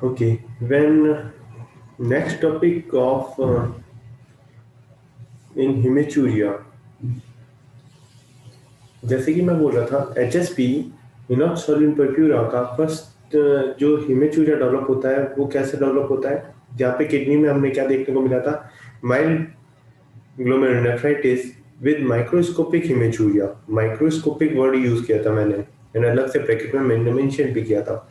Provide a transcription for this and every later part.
Okay, when next topic of in hematuria, जैसे कि मैं बोल रहा था HSP इनोक्सोलिन पर्प्यूरा का फर्स्ट जो हेमेचूरिया डेवलप होता है वो कैसे डेवलप होता है, जहाँ पे किडनी में हमने क्या देखने को मिला था, mild glomerulonephritis with microscopic haematuria. Microscopic word use किया था मैंने, अलग से ब्रैकेट में मैंने मेंशन भी किया था।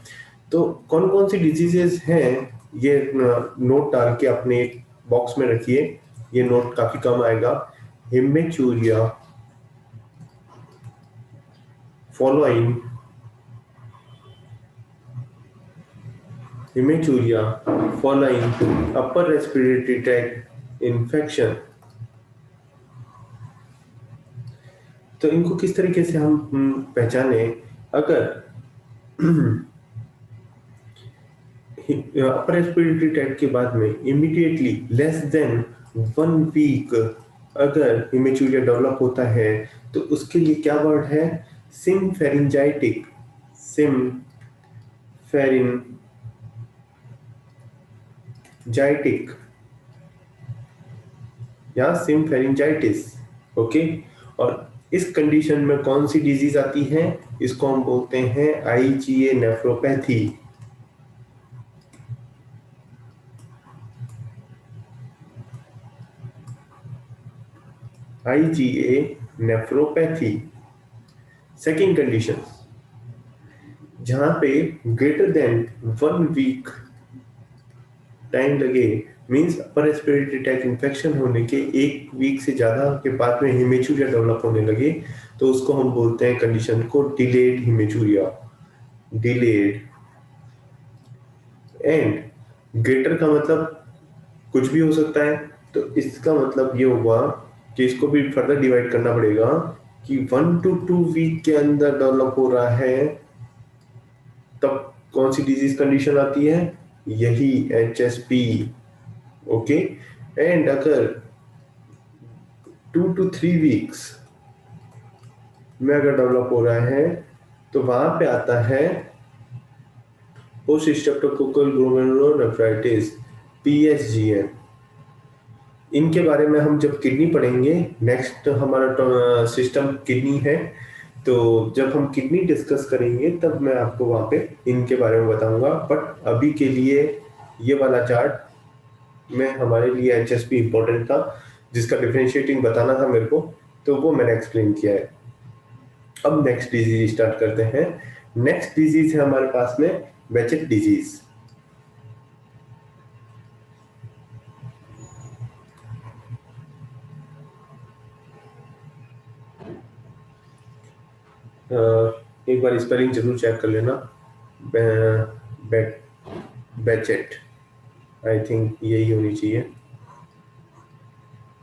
तो कौन कौन सी डिजीजेस हैं ये नोट डाल के अपने बॉक्स में रखिए, ये नोट काफी कम आएगा। Haematuria following, hematuria following upper respiratory tract infection। तो इनको किस तरीके से हम पहचाने, अगर अपर रेस्पिरेटरी ट्रैक्ट के बाद में इमीडिएटली लेस देन 1 वीक अगर हेमेचूरिया डेवलप होता है तो उसके लिए क्या वर्ड है, सिम्फेरिंजाइटिक, सिम्फेरिंजाइटिक या सिम्फेरिंजाइटिस। ओके, और इस कंडीशन में कौन सी डिजीज आती है, इसको हम बोलते हैं IgA nephropathy. IgA nephropathy. Second condition, जहां पे ग्रेटर देन 1 वीक टाइम लगे, means upper respiratory tract infection होने के 1 वीक से ज्यादा के बाद में हेमेचूरिया डेवलप होने लगे, तो उसको हम बोलते हैं कंडीशन को delayed haematuria. Delayed, and greater का मतलब कुछ भी हो सकता है, तो इसका मतलब ये होगा कि इसको भी फर्दर डिवाइड करना पड़ेगा कि 1 to 2 वीक के अंदर डेवलप हो रहा है, तब कौन सी डिजीज कंडीशन आती है, यही HSP। ओके, एंड अगर 2 to 3 वीक्स में अगर डेवलप हो रहा है तो वहां पे आता है पोस्ट स्ट्रेप्टोकोकल ग्लोमेरुलोनेफ्राइटिस, PSGN। इनके बारे में हम जब किडनी पढ़ेंगे, नेक्स्ट हमारा सिस्टम किडनी है, तो जब हम किडनी डिस्कस करेंगे तब मैं आपको वहाँ पे इनके बारे में बताऊंगा। बट अभी के लिए ये वाला चार्ट में हमारे लिए HSP इंपॉर्टेंट था, जिसका डिफरेंशिएटिंग बताना था मेरे को, तो वो मैंने एक्सप्लेन किया है। अब नेक्स्ट डिजीज स्टार्ट करते हैं। नेक्स्ट डिजीज है हमारे पास में बेचेट डिजीज। एक बार स्पेलिंग जरूर चेक कर लेना, बेचेट, आई थिंक यही होनी चाहिए,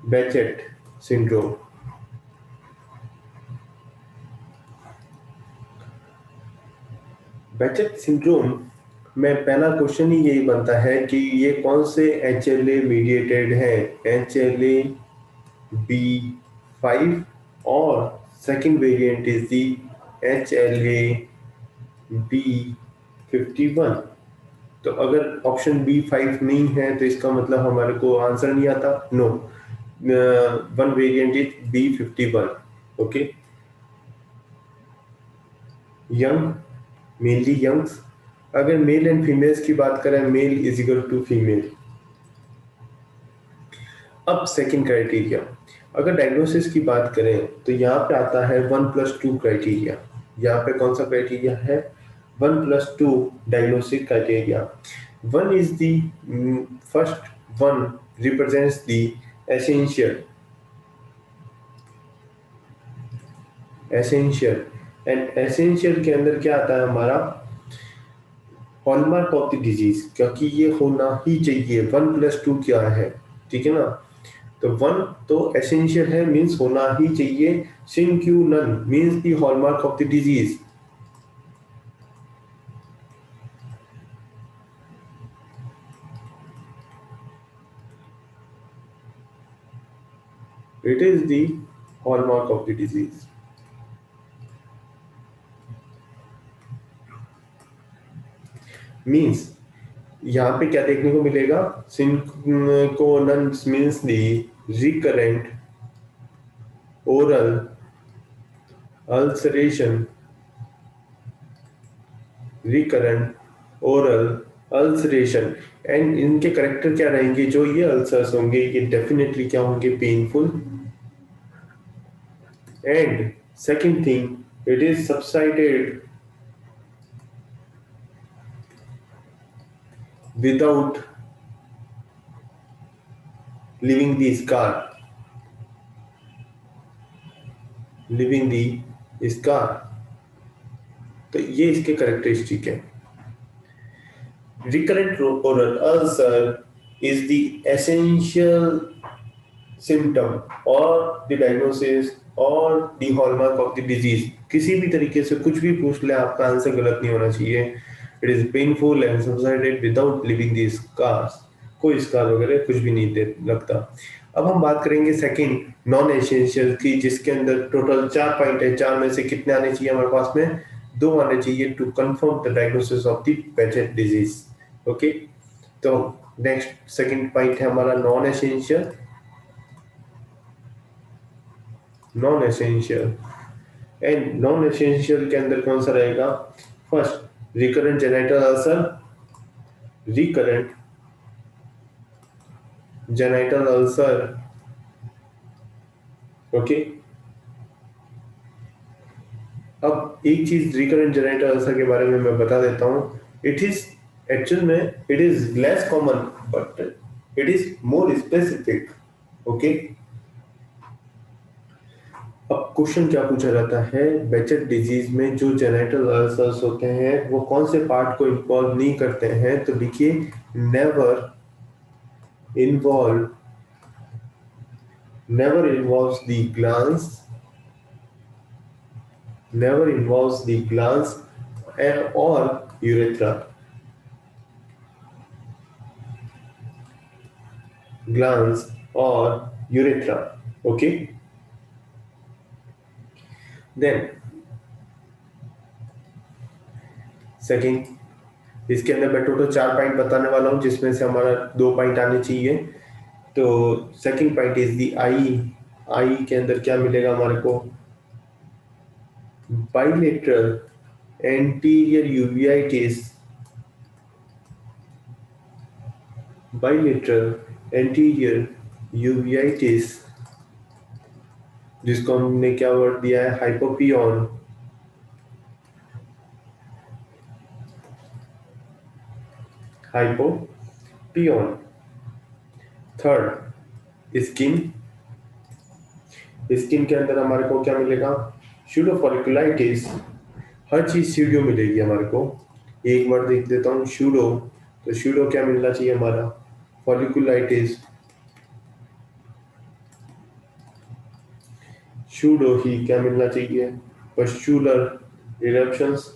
बेचेट सिंड्रोम। बेचेट सिंड्रोम में पहला क्वेश्चन ही यही बनता है कि ये कौन से HLA मीडिएटेड है, HLA-B5, और second variant is the HLA-B51। तो अगर ऑप्शन B5 नहीं है तो इसका मतलब हमारे को आंसर नहीं आता, no. One variant is B51। Okay, young, mainly youngs. अगर मेल एंड फीमेल्स की बात करें, male is equal to female. अब सेकंड क्राइटेरिया, अगर डायग्नोसिस की बात करें तो यहाँ पे आता है 1+2 क्राइटेरिया। यहाँ पे कौन सा क्राइटेरिया है, 1+2 diagnostic criteria. One is the first one represents the essential, essential, and essential के अंदर क्या आता है हमारा, हॉलमार्क ऑफ द डिजीज, क्योंकि ये होना ही चाहिए। 1+2 क्या है, ठीक है ना, तो 1 तो एसेंशियल है, मीन्स होना ही चाहिए। Sine qua non means the hallmark of the disease. It is the hallmark of the disease. Means यहाँ पे क्या देखने को मिलेगा, sine qua non means the recurrent oral ulceration, recurrent oral ulceration. And इनके करेक्टर क्या रहेंगे, जो ये अल्सर्स होंगे ये डेफिनेटली क्या होंगे, painful. And second thing, it is subsided without leaving the scar, living the scar. तो ये इसके करेक्टरिस्टिक है। Recurrent oral ulcer is the essential symptom or the diagnosis or the hallmark of the disease। किसी भी तरीके से कुछ भी पूछ ले, आपका आंसर गलत नहीं होना चाहिए। It is painful and subsided without leaving the scars। कोई स्कार वगैरह कुछ भी नहीं लगता। अब हम बात करेंगे सेकंड नॉन एसेंशियल की, जिसके अंदर टोटल 4 पॉइंट है। 4 में से कितने आने चाहिए हमारे पास में, 2 आने चाहिए to confirm the diagnosis of the Behcet disease. Okay, तो नेक्स्ट सेकंड पॉइंट है हमारा non essential. Non essential and non essential के अंदर कौन सा रहेगा, first recurrent genital ulcer, recurrent genital ulcer. Okay, अब एक चीज रिकरेंट जेनिटल अल्सर के बारे में मैं बता देता हूं। इट इज एक्चुअल में it is less common but it is more specific. Okay, अब क्वेश्चन क्या पूछा जाता है, बेचेट डिजीज में जो जेनिटल अल्सर्स होते हैं वो कौन से पार्ट को इन्वॉल्व नहीं करते हैं, तो देखिए never involve, never involves the glands, never involves the glands and or urethra, glands or urethra। okay, then second, इसके अंदर मैं टोटल 4 पॉइंट बताने वाला हूं, जिसमें से हमारा 2 पॉइंट आने चाहिए। तो सेकंड पॉइंट इज दी आई। आई के अंदर क्या मिलेगा हमारे को, bilateral anterior uveitis, bilateral anterior uveitis, जिसको हमने क्या वर्ड दिया है, हाइपोपियन। हाइपोपियन। थर्ड स्किन, स्किन के अंदर हमारे को क्या मिलेगा, सूडोफॉलिकुलाइटिस। हर चीज सूडो मिलेगी हमारे को। एक वर्ड देख देता हूँ, सूडो। तो सूडो क्या मिलना चाहिए हमारा, फॉलिकुलाइटिस। सूडो ही क्या मिलना चाहिए, pustular eruptions.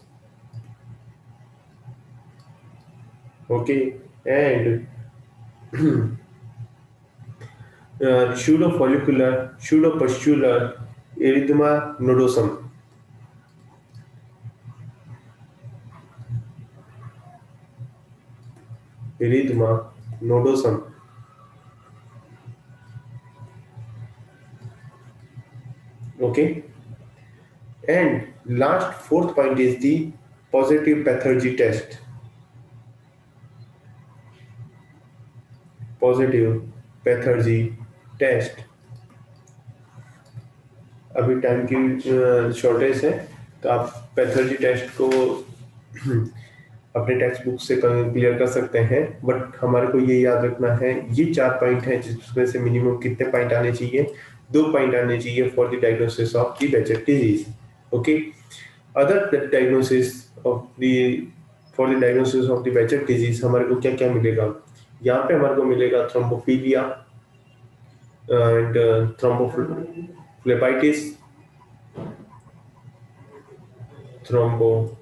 Okay, and pseudofollicular pseudopustular erythema nodosum. Erythema nodosum. Okay, and last fourth point is the positive pathology test. Positive pathology test. अभी टाइम की शॉर्टेज है, तो आप पैथोलॉजी टेस्ट को अपने टेक्स्ट बुक से क्लियर कर सकते हैं। बट हमारे को ये याद रखना है, ये 4 पॉइंट हैं, जिसमें से मिनिमम कितने पॉइंट आने चाहिए, 2 पॉइंट आने चाहिए for the diagnosis of the Behcet disease. Okay, other diagnosis of the, for the diagnosis of the Behcet disease हमारे को क्या क्या मिलेगा, यहाँ पे हमारे को मिलेगा थ्रोम्बोफिलिया एंड थ्रोम्बोफ्लेबाइटिस, थ्रोम्बोफ्लेबाइटिस,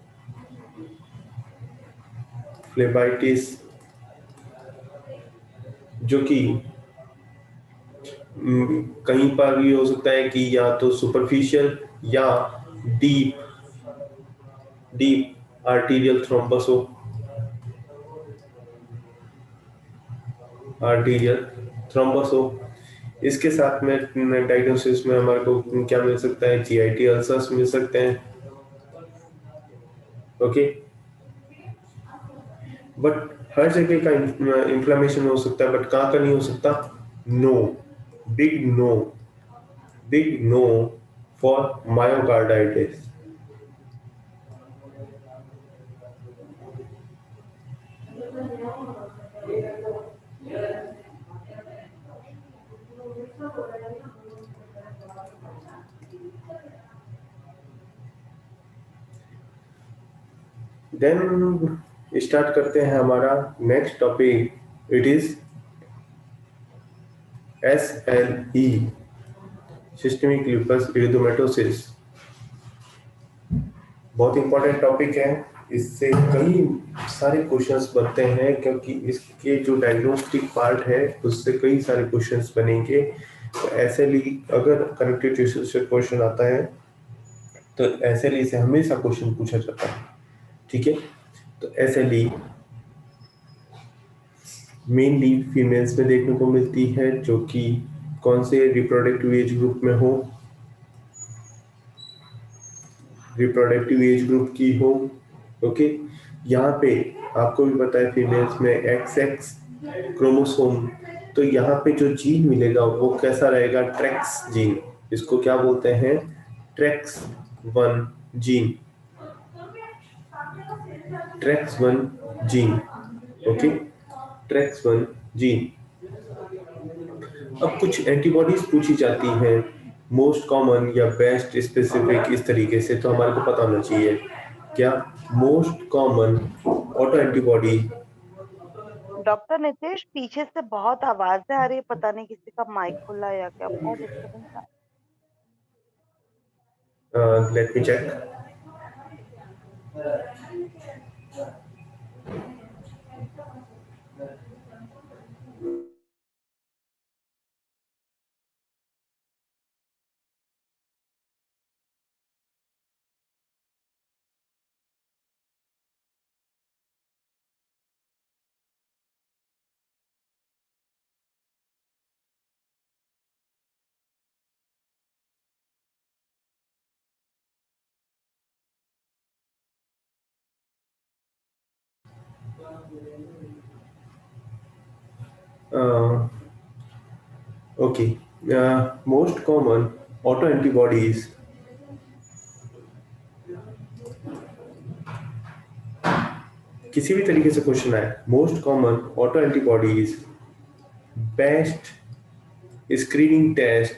जो कि कहीं पर भी हो सकता है कि या तो सुपरफिशियल या डीप डीप आर्टीरियल थ्रोम्बस हो। आर्टीरियल थ्रोम्बस हो। इसके साथ में डायग्नोसिस में हमारे को क्या मिल सकता है, जीआईटी अल्सर्स मिल सकते हैं। ओके, बट हर जगह का इंफ्लेमेशन हो सकता है, बट कहाँ का नहीं हो सकता? No, big no, big no for myocarditis. Then start करते हैं हमारा next topic. It is SLE, systemic lupus erythematosus. बहुत इंपॉर्टेंट टॉपिक है। इससे कई सारे क्वेश्चंस बनते हैं, क्योंकि इसके जो डायग्नोस्टिक पार्ट है उससे कई सारे क्वेश्चंस बनेंगे। तो SLE अगर कनेक्टिव टिश्यू से क्वेश्चन आता है तो SLE से हमेशा क्वेश्चन पूछा जाता है। ठीक है, तो SLE मेनली फीमेल्स में देखने को मिलती है, जो कि कौन से रिप्रोडक्टिव एज ग्रुप में हो, रिप्रोडक्टिव एज ग्रुप की हो। ओके, यहाँ पे आपको भी पता है फीमेल्स में XX क्रोमोसोम, तो यहाँ पे जो जीन मिलेगा वो कैसा रहेगा? TREX gene. इसको क्या बोलते हैं? TREX 1 gene, TREX 1 gene. Okay, TREX 1 gene. अब कुछ एंटीबॉडीज पूछी जाती हैं, मोस्ट कॉमन या बेस्ट स्पेसिफिक, इस तरीके से, तो हमारे को पता होना चाहिए क्या most common auto antibody. Doctor Nitesh, पीछे से बहुत आवाजें आ रही है, पता नहीं किसी का माइक खुला है या क्या, बहुत डिस्टर्बेंस आ let me check. Okay, most common auto antibodies, किसी भी तरीके से क्वेश्चन आए, most common auto antibodies, best screening test,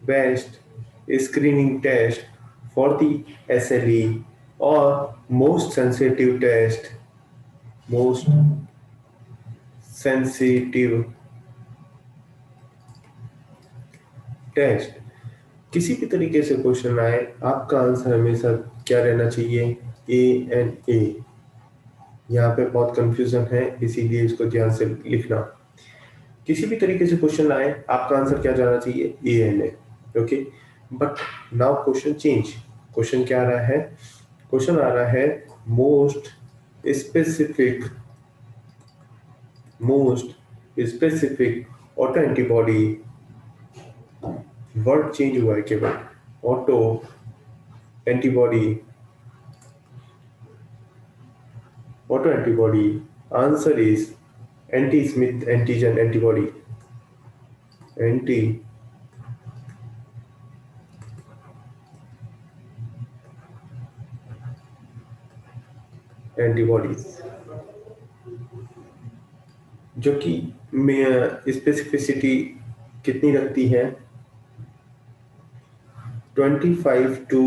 best screening test for the SLE, और most sensitive test, most sensitive test. किसी भी तरीके से क्वेश्चन आए, आपका आंसर हमेशा क्या रहना चाहिए? ANA। यहाँ पे बहुत कंफ्यूजन है, इसीलिए इसको ध्यान से लिखना। किसी भी तरीके से क्वेश्चन आए, आपका आंसर क्या जाना चाहिए? ANA। Okay, but now question change. Question क्या आ रहा है? क्वेश्चन आ रहा है most specific, most specific auto antibody. Word change हुआ है केवल, auto antibody, auto antibody. Answer is anti Smith antigen antibody, anti antibodies, जो कि स्पेसिफिसिटी कितनी रखती है? 25 to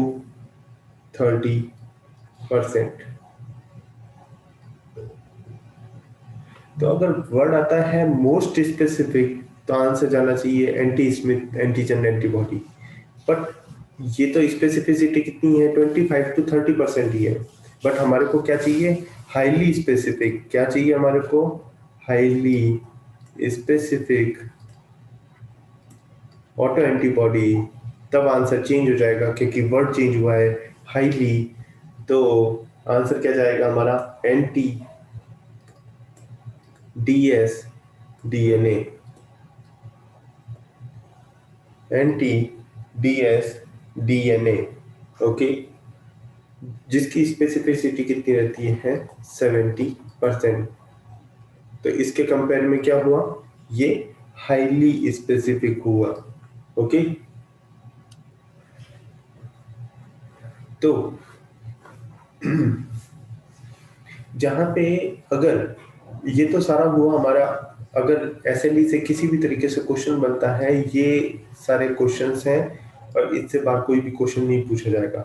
30%। तो अगर वर्ड आता है मोस्ट स्पेसिफिक, तो आंसर जाना चाहिए anti Smith antigen antibody. But ये तो स्पेसिफिसिटी कितनी है? 25 to 30% ही है। बट हमारे को क्या चाहिए? Highly specific. क्या चाहिए हमारे को? Highly specific auto antibody. तब आंसर चेंज हो जाएगा, क्योंकि वर्ड चेंज हुआ है, हाईली। तो आंसर क्या जाएगा हमारा? Anti DS DNA, anti DS DNA, okay, जिसकी स्पेसिफिसिटी कितनी रहती है 70%। तो इसके कंपेयर में क्या हुआ, ये हाईली स्पेसिफिक हुआ। ओके, तो जहां पे अगर ये तो सारा हुआ हमारा, अगर एसएलई से किसी भी तरीके से क्वेश्चन बनता है, ये सारे क्वेश्चंस हैं और इससे बाहर कोई भी क्वेश्चन नहीं पूछा जाएगा।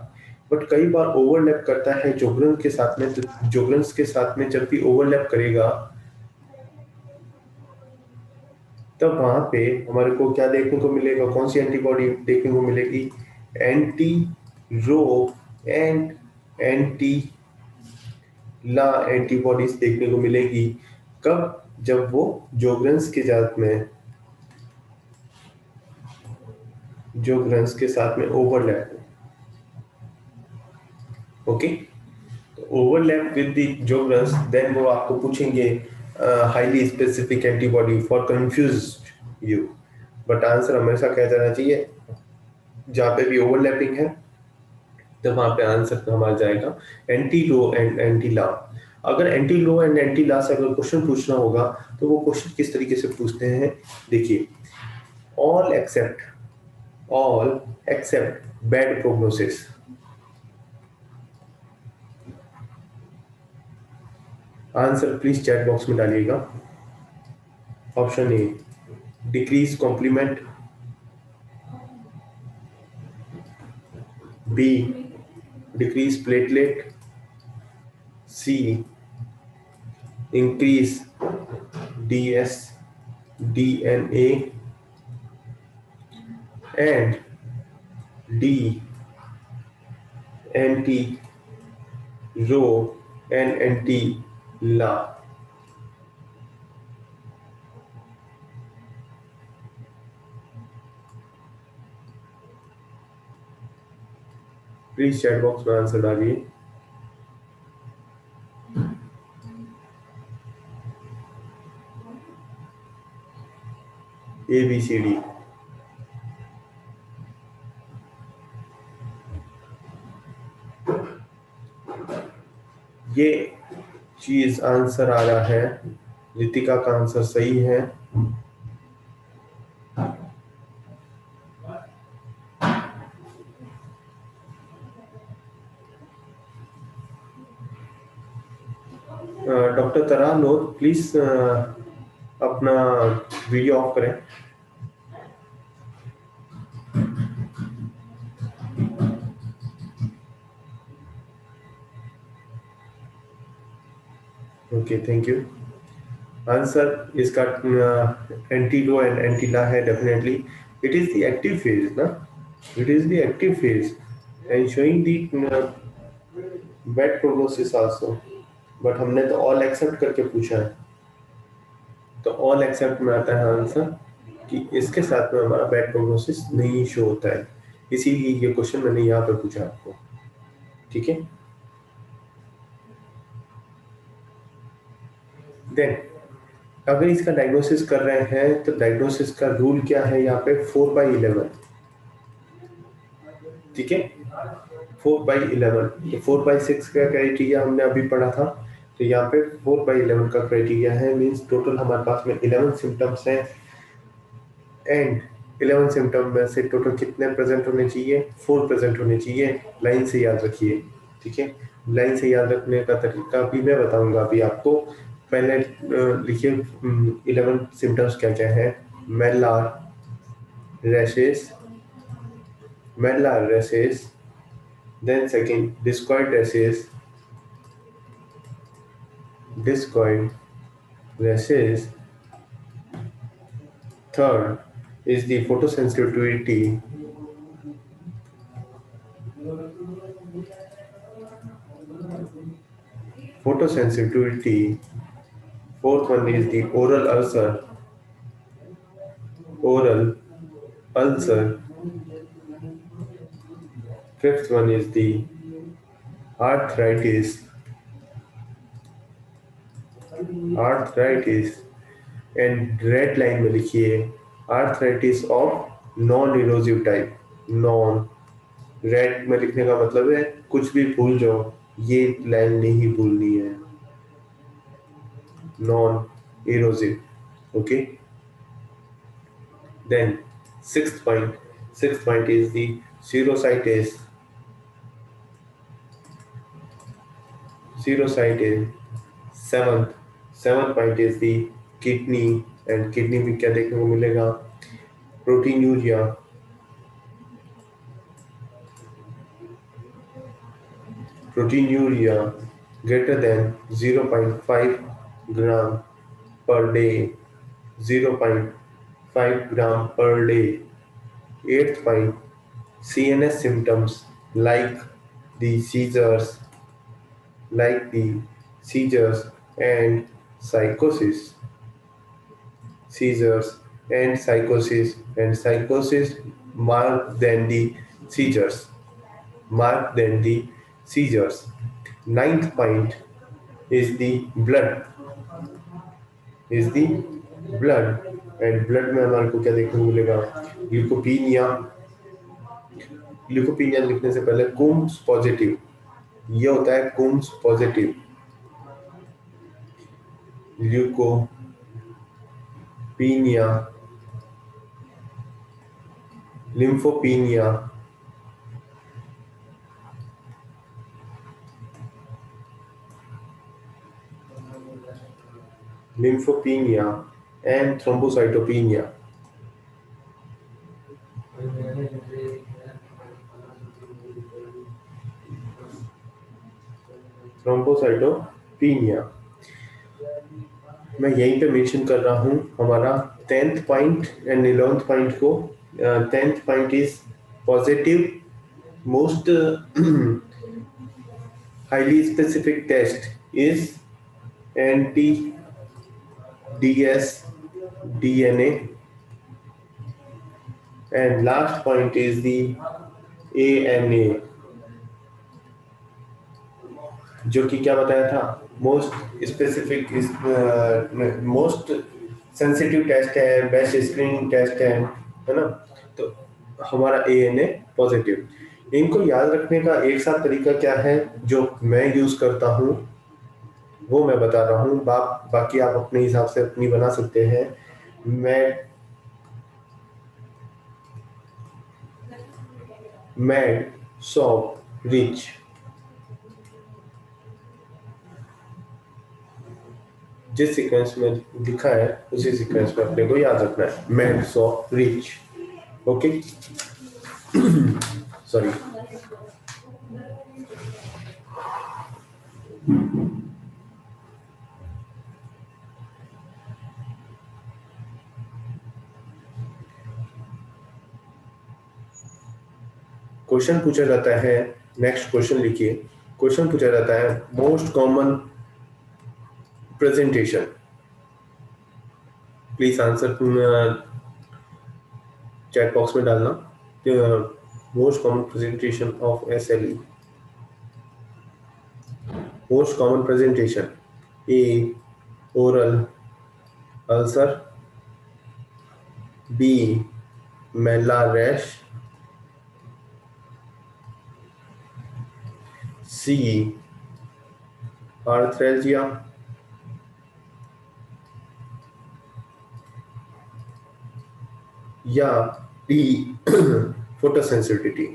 बट कई बार ओवरलैप करता है जोग्रंस के साथ में, तो जोग्रंस के साथ में जब भी ओवरलैप करेगा तब वहां पे हमारे को क्या देखने को मिलेगा, कौन सी एंटीबॉडी देखने को मिलेगी, anti Ro and anti La antibodies देखने को मिलेगी। कब, जब वो जोग्रंस के साथ में, जोग्रंस के साथ में ओवरलैप हो। Okay, overlap with the Sjogren's, देन वो आपको पूछेंगे highly specific antibody for confuse you. But answer हमेशा क्या जाना चाहिए, जहाँ पे भी ओवरलैपिंग है तो वहां पे आंसर हमारा जाएगा एंटी लो एंड एंटी ला। अगर एंटी लो एंड एंटी ला से अगर क्वेश्चन पूछना होगा तो वो क्वेश्चन किस तरीके से पूछते हैं, देखिए, all except, all except bad prognosis. Answer please chat box में डालिएगा। Option A decrease complement, B decrease platelet, C increase DS DNA, and D anti Ro and anti La. Please chat box में answer डालिए। ABCD। ये चीज answer आ रहा है, रितिका का answer सही है। डॉक्टर तरानूर प्लीज अपना वीडियो ऑफ करें। Okay, thank you. आंसर इसका anti Ro and anti La है definitely. It is the active phase ना, it is the active phase and showing the bad prognosis also. But हमने तो all except करके पूछा है, तो ऑल एक्सेप्ट में आता है आंसर कि इसके साथ में हमारा बैड प्रोग्नोसिस नहीं शो होता है, इसीलिए ये क्वेश्चन मैंने यहाँ पे पूछा आपको। ठीक है, देन अगर इसका डायग्नोसिस कर रहे हैं तो डायग्नोसिस का रूल क्या है यहाँ पे, 4/11। ठीक है, 4/11। तो 4/6 का क्राइटेरिया हमने अभी पढ़ा था, तो यहाँ पे 4/11 का क्राइटेरिया है, मीन्स टोटल हमारे पास में 11 सिम्टम्स हैं एंड 11 सिम्टम में से टोटल कितने प्रेजेंट होने चाहिए, 4 प्रेजेंट होने चाहिए। लाइन से याद रखिए। ठीक है, लाइन से याद रखने का तरीका भी मैं बताऊंगा अभी आपको। पहले लिखिए 11 सिम्टम्स क्या क्या है। Malar rashes, malar rashes, then second discoid rashes, discoid rashes. Third is the photosensitivity. Photosensitivity. Fourth one is the oral ulcer. Oral ulcer. Fifth one is the arthritis. Arthritis and red line में लिखिए arthritis of non erosive type. Non, red में लिखने का मतलब है कुछ भी भूल जाओ, ये लाइन नहीं भूलनी है। Non erosive, okay. Then sixth point is the serositis. Serositis. Seventh point is the kidney, and kidney में क्या देखने को मिलेगा? Proteinuria. Proteinuria greater than 0.5 gram per day. 0.5 gram per day. Eighth point, CNS symptoms like the seizures, like the seizures and psychosis. Seizures and psychosis marked than the seizures. Marked than the seizures. Ninth point is the blood. Is the blood, and blood में हमारे को क्या देखने को मिलेगा? Leucopenia. Leucopenia लिखने से पहले कुम्स पॉजिटिव, ये होता है Coombs positive. Leucopenia, lymphopenia, lymphopenia and thrombocytopenia. Thrombocytopenia मैं यहीं पे मेंशन कर रहा हूँ हमारा 10th point and 11th point को। 10th point is positive most highly specific test is anti-DS DNA, and last point is the ANA, जो कि क्या बताया था? Most specific, most sensitive test है, बेस्ट स्क्रीनिंग टेस्ट है ना? तो हमारा ANA पॉजिटिव। इनको याद रखने का एक साथ तरीका क्या है जो मैं यूज करता हूँ वो मैं बता रहा हूँ। बाकी आप अपने हिसाब से अपनी बना सकते हैं। मैड सॉप रिच, जिस सीक्वेंस में लिखा है उसी सीक्वेंस में अपने को याद रखना है। Mad shop rich, okay. Sorry. Question पूछा जाता है, नेक्स्ट क्वेश्चन लिखिए। क्वेश्चन पूछा जाता है most common presentation. Please answer chat box में डालना। Most common presentation of SLE। Most common presentation: A oral ulcer, B malar rash, C arthralgia, या D photosensitivity।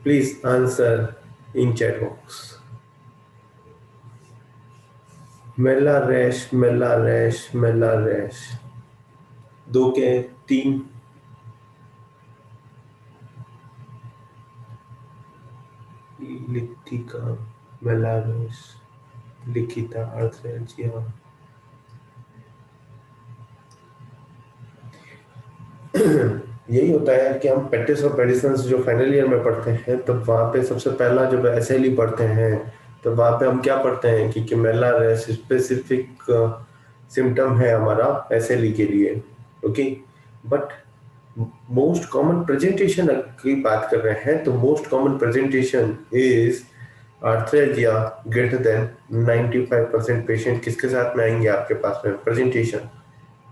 Please answer in chat box. Mela rash, Mela rash, Mela rash, 2 के 3। लिखिका मेला rash, लिखिता arthralgia. यही होता है कि हम practice और medicine जो फाइनल ईयर में पढ़ते हैं तब वहाँ पे सबसे पहला जब SLE पढ़ते हैं तो वहाँ पे हम क्या पढ़ते हैं कि मेला रैश स्पेसिफिक सिम्टम है हमारा SLE के लिए, okay. But most common presentation की बात कर रहे हैं तो most common presentation is arthralgia greater than 95% patient किसके साथ में आएंगे आपके पास में? प्रेजेंटेशन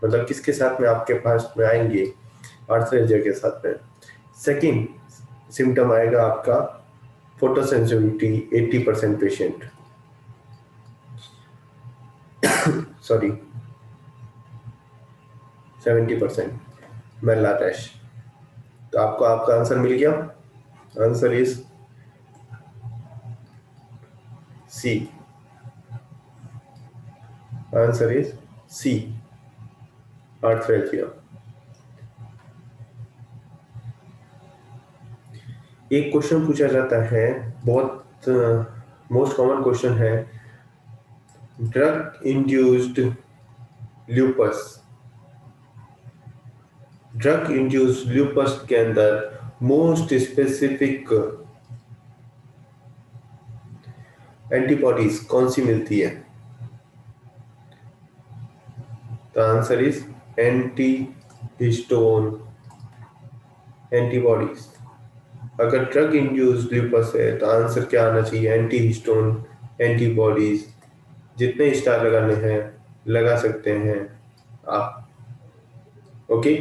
मतलब किसके साथ में आपके पास में आएंगे? आर्थ्रेल्जिया के साथ में। सेकंड सिम्टम आएगा आपका photosensitivity 80% patient, sorry 70%, malar rash. तो आपको आपका आंसर मिल गया। Answer is C. Answer is C, arthralgia. एक क्वेश्चन पूछा जाता है, बहुत मोस्ट कॉमन क्वेश्चन है, drug induced lupus. Drug induced lupus के अंदर मोस्ट स्पेसिफिक एंटीबॉडीज कौन सी मिलती है? The answer is anti histone antibodies. अगर ड्रग इंड्यूस्ड ल्यूपस है तो आंसर क्या आना चाहिए? Anti histone antibodies. जितने स्टार लगाने हैं लगा सकते हैं आप। ओके,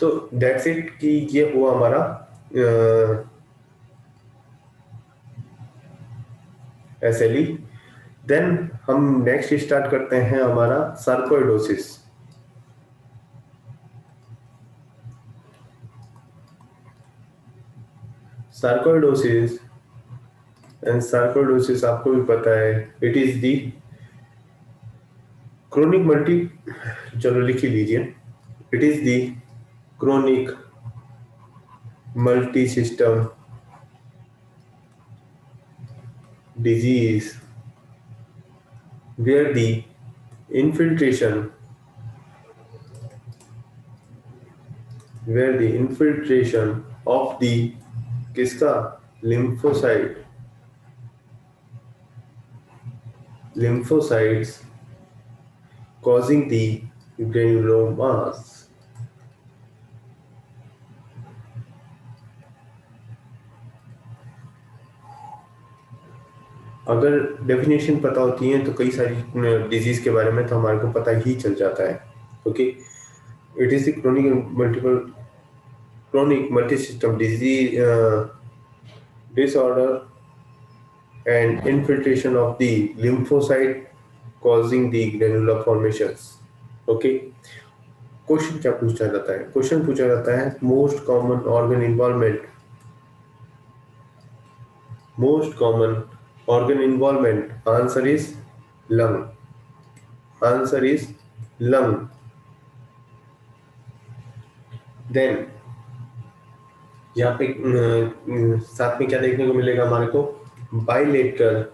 तो दैट्स इट कि ये हुआ हमारा एसएलई। देन हम नेक्स्ट स्टार्ट करते हैं हमारा सार्कोइडोसिस। सार्कोइडोसिस एंड सार्कोइडोसिस आपको भी पता है, it is the chronic multi, चलो लिख ही लीजिए, it is the chronic multi system disease where the infiltration of the किसका? lymphocytes causing the granulomas। अगर डेफिनेशन पता होती है तो कई सारी डिजीज के बारे में तो हमारे को पता ही चल जाता है। Okay, it is the chronic multi-system disease disorder and infiltration of the lymphocyte causing the granular formations। Okay, question क्या पूछा जाता है? क्वेश्चन पूछा जाता है most common organ involvement. Most common organ involvement, answer is lung। answer is lung। then यहाँ पे साथ में क्या देखने को मिलेगा हमारे को? Bilateral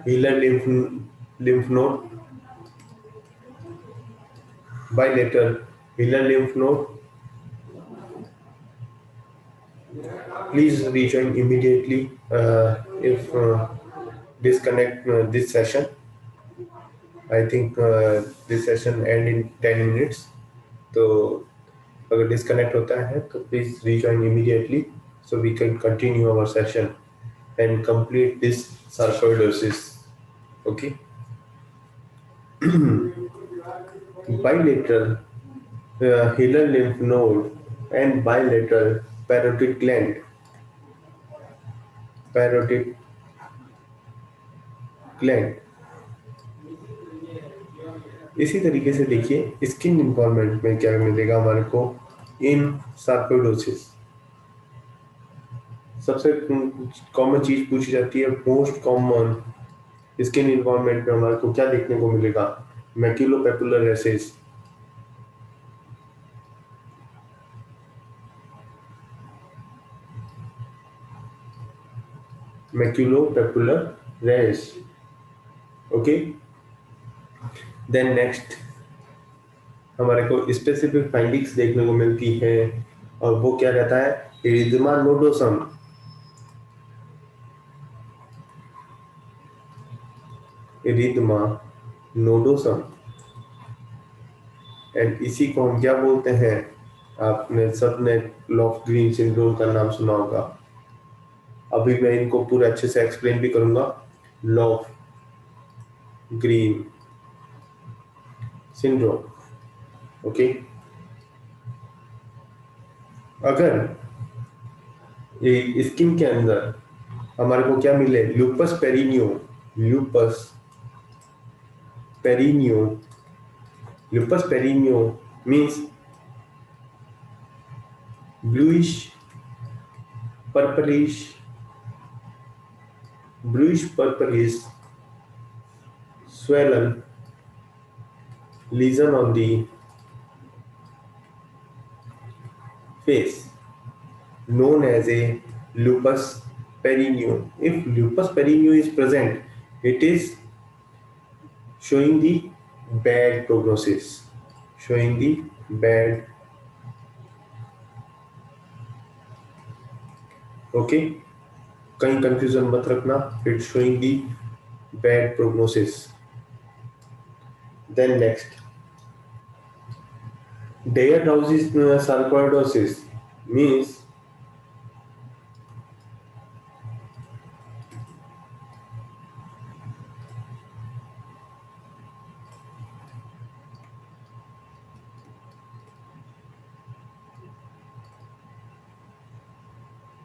hilar lymph node, bilateral hilar lymph node. Please rejoin immediately if disconnect this session। I think this session end in 10 minutes। तो अगर डिस्कनेक्ट होता है तो please rejoin immediately so we can continue our session and complete this sarcoidosis। Okay, bilateral hilar lymph node and bilateral parotid gland। parotid gland। इसी तरीके से देखिए skin involvement में क्या मिलेगा हमारे को इन सार्कोइडोसिस। सबसे कॉमन चीज पूछी जाती है, मोस्ट कॉमन स्किन इन्वॉल्वमेंट में हमारे को क्या देखने को मिलेगा? Maculopapular rashes. Maculopapular rash. Okay, then next हमारे को स्पेसिफिक फाइंडिंग्स देखने को मिलती है और वो क्या रहता है? Erythema nodosum. Erythema nodosum. And इसी को हम क्या बोलते हैं? आपने सबने लॉफ ग्रीन सिंड्रोम का नाम सुना होगा। अब अभी मैं इनको पूरा अच्छे से एक्सप्लेन भी करूंगा। Loaf green syndrome. ओके, अगर ये स्किन के अंदर हमारे को क्या मिले, lupus pernio, lupus pernio, lupus pernio means bluish purplish, bluish purplish swollen lesion on the face known as a lupus perineo. If lupus perineo is present, it is showing the bad prognosis, showing the bad. Okay, कहीं confusion मत रखना, it's showing the bad prognosis. Then next, Deyer-Drowsy sarcoidosis means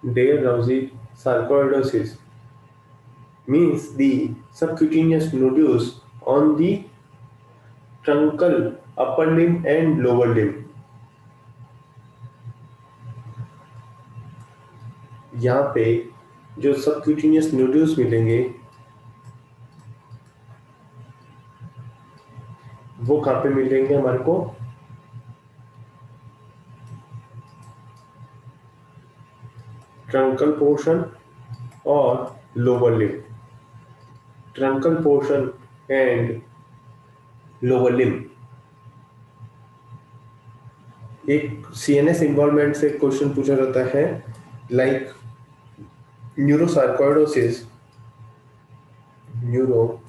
Deyer-Drowsy sarcoidosis means the subcutaneous nodules on the truncal upper limb and lower limb. यहाँ पे जो subcutaneous nodules मिलेंगे वो कहाँ पे मिलेंगे हमारे को, ट्रंकल पोर्शन और lower limb, truncal portion and lower limb. एक सीएनएस इन्वॉल्वमेंट से क्वेश्चन पूछा जाता है, like न्यूरोसार्कोइडोसिस, न्यूरोसार्कोइडोसिस,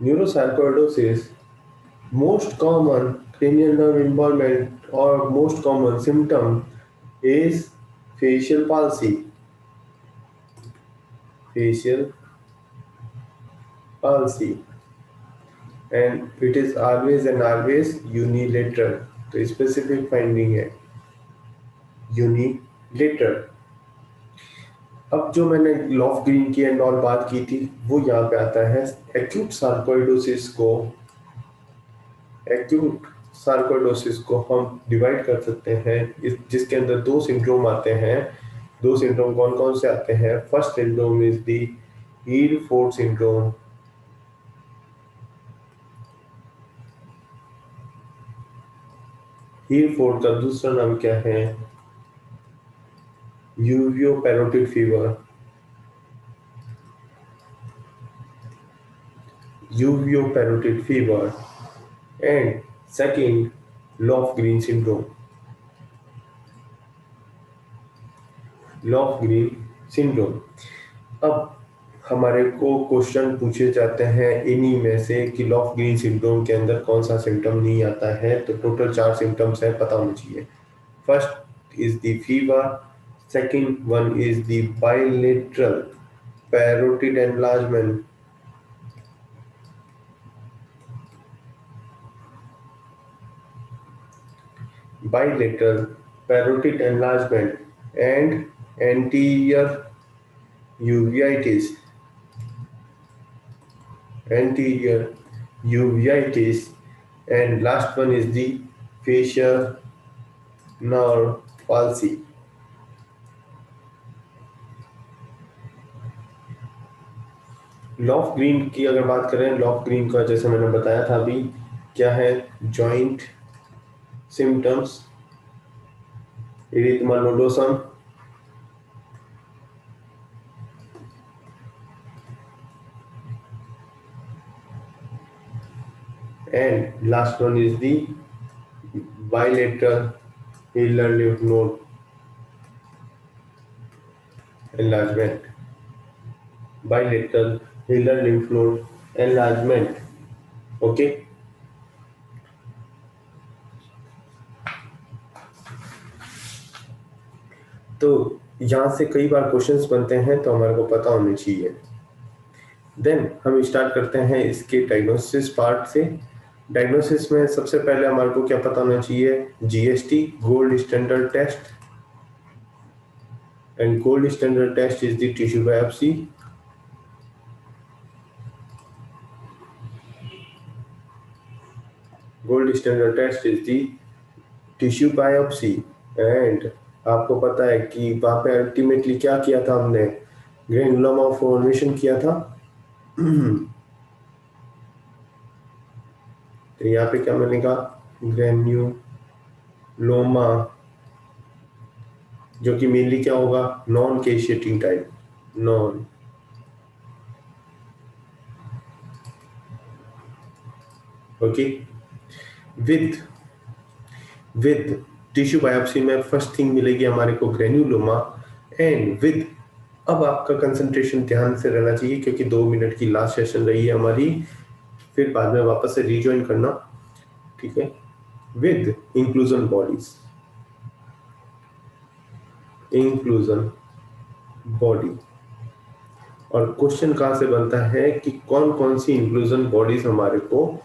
न्यूरोसार्कोइडोसिस most common cranial nerve involvement or most common symptom is facial palsy, facial palsy, and it is always and always unilateral. तो specific finding है unilateral. अब जो मैंने लॉफ ग्रीन की एंड ऑल बात की थी वो यहाँ पे आता है। एक्यूट सार्कोइडोसिस को, एक्यूट सार्कोइडोसिस को हम डिवाइड कर सकते हैं जिसके अंदर दो सिंड्रोम आते हैं। दो सिंड्रोम कौन कौन से आते हैं? First syndrome is the Heerfordt syndrome, Heerfordt का दूसरा नाम क्या है? Uveoparotid fever, uveoparotid fever, and second Lofgren syndrome, Lofgren syndrome. अब हमारे को क्वेश्चन पूछे जाते हैं इन्हीं में से कि लॉफ ग्रीन सिंड्रोम के अंदर कौन सा सिम्टम नहीं आता है। तो टोटल 4 सिम्टम्स है, पता होना चाहिए। First is the fever, second one is the bilateral parotid enlargement, bilateral parotid enlargement and anterior uveitis, anterior uveitis, and last one is the facial nerve palsy. Loaf green की अगर बात करें, loaf green का जैसे मैंने बताया था अभी क्या है, joint symptoms, erythema nodosum, and last one is the bilateral hilar lymph node enlargement, bilateral hilar lymph node enlargement. Okay, तो यहाँ से कई बार क्वेश्चंस बनते हैं, तो हमारे को पता होनी चाहिए। देन हम स्टार्ट करते हैं इसके डायग्नोसिस पार्ट से। डायग्नोसिस में सबसे पहले हमारे को क्या पता होना चाहिए? GST, gold standard test, and gold standard test is the tissue biopsy. Gold standard test is the tissue biopsy, and आपको पता है कि वहाँ पे अल्टीमेटली क्या किया था हमने? ग्रेनुलोमा फॉर्मेशन किया था। तो यहाँ पे क्या मिलेगा? ग्रेन्यूलोमा, जो कि मेनली क्या होगा? Non caseating type, non. Okay, with with tissue biopsy में फर्स्ट थिंग मिलेगी हमारे को ग्रेन्यूलोमा, एंड विद, अब आपका कंसंट्रेशन ध्यान से रहना चाहिए क्योंकि 2 मिनट की लास्ट सेशन रही है हमारी, फिर बाद में वापस से रिज्वाइन करना, ठीक है? With inclusion bodies, inclusion body. और क्वेश्चन कहाँ से बनता है कि कौन कौन सी इंक्लूजन बॉडीज हमारे को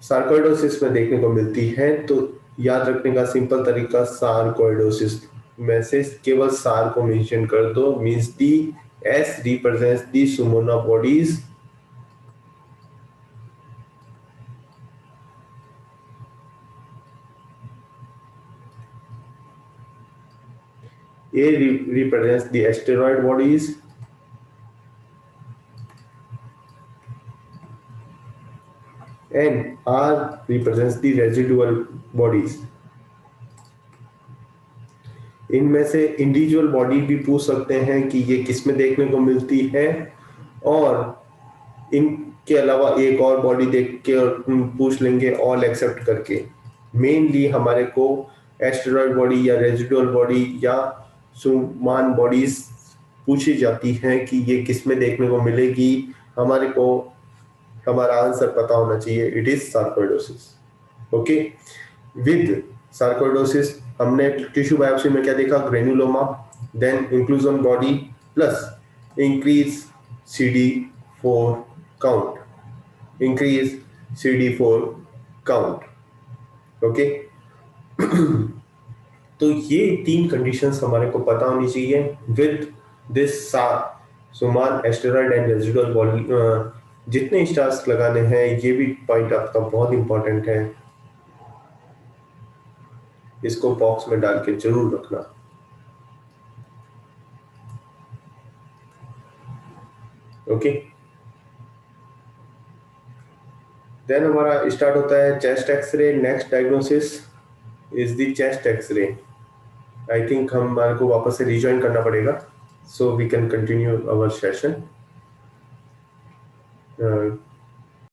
सार्कोइडोसिस में देखने को मिलती है? तो याद रखने का सिंपल तरीका, सार्कोइडोसिस में से केवल सार को मेंशन कर दो, means the S represents the Sumona bodies, A represents the asteroid bodies, and R represents the residual bodies. इनमें से इंडिविजुअल बॉडी भी पूछ सकते हैं कि ये किस में देखने को मिलती है, और इनके अलावा एक और बॉडी देख के पूछ लेंगे ऑल एक्सेप्ट करके। मेनली हमारे को एस्टेरॉइड बॉडी या रेजिडुअल बॉडी या सुमान बॉडीज पूछी जाती हैं कि ये किस में देखने को मिलेगी। हमारे को हमारा आंसर पता होना चाहिए, it is sarcoidosis. Okay, with sarcoidosis हमने टिश्यू बायोप्सी में क्या देखा? Granuloma, then inclusion body plus increase CD4 count, increase CD4 count. Okay, तो ये 3 कंडीशंस हमारे को पता होनी चाहिए with this Schaumann asteroid and residual body. जितने स्टार्स लगाने हैं, ये भी पॉइंट आपका बहुत इंपॉर्टेंट है, इसको बॉक्स में डाल के जरूर रखना। ओके, देन हमारा स्टार्ट होता है chest x ray. Next diagnosis is the chest x ray. I think हमारे को वापस से रिज्वाइन करना पड़ेगा, so we can continue our session.